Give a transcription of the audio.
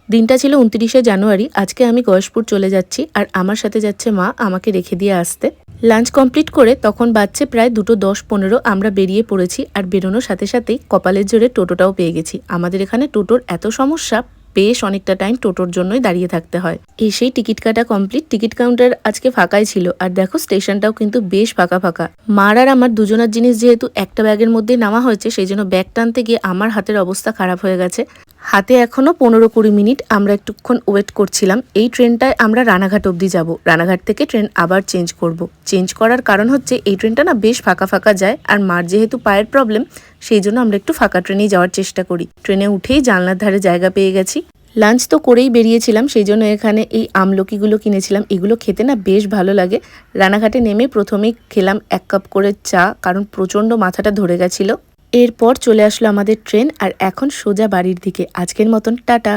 দিনটা ছিল ২৯শে জানুয়ারি। আজকে আমি গয়েশপুর চলে যাচ্ছি আর আমার সাথে যাচ্ছে মা আমাকে রেখে দিয়ে আসতে। লাঞ্চ কমপ্লিট করে তখন বাজছে প্রায় ২:১০-১৫ আমরা বেরিয়ে পড়েছি আর বেরোনোর সাথে সাথেই কপালের জোরে টোটোটাও পেয়ে গেছি। আমাদের এখানে টোটোর এত সমস্যা, বেশ অনেকটা টাইম টোটোর জন্যই দাঁড়িয়ে থাকতে হয়। এসেই টিকিট কাটা কমপ্লিট। টিকিট কাউন্টার আজকে ফাঁকাই ছিল আর দেখো স্টেশনটাও কিন্তু বেশ ফাঁকা ফাঁকা। মার আর আমার দুজনের জিনিস যেহেতু একটা ব্যাগের মধ্যেই নামা হয়েছে, সেই জন্য ব্যাগ টানতে গিয়ে আমার হাতের অবস্থা খারাপ হয়ে গেছে। হাতে এখনো ১৫-২০ মিনিট আমরা একটুক্ষণ ওয়েট করছিলাম। এই ট্রেনটায় আমরা রানাঘাট অবধি যাব। রানাঘাট থেকে ট্রেন আবার চেঞ্জ করব। চেঞ্জ করার কারণ হচ্ছে এই ট্রেনটা না বেশ ফাঁকা ফাঁকা যায় আর মার যেহেতু পায়ের প্রবলেম, সেই জন্য আমরা একটু ফাঁকা ট্রেনেই যাওয়ার চেষ্টা করি। ট্রেনে উঠেই জানলার ধারে জায়গা পেয়ে গেছি। লাঞ্চ তো করেই বেরিয়েছিলাম, সেই জন্য এখানে এই আমলকিগুলো কিনেছিলাম। এগুলো খেতে না বেশ ভালো লাগে। রানাঘাটে নেমে প্রথমেই খেলাম ১ কাপ করে চা, কারণ প্রচণ্ড মাথাটা ধরে গেছিলো। এরপর চলে আসলো আমাদের ট্রেন আর এখন সোজা বাড়ির দিকে। আজকের মতন টাটা।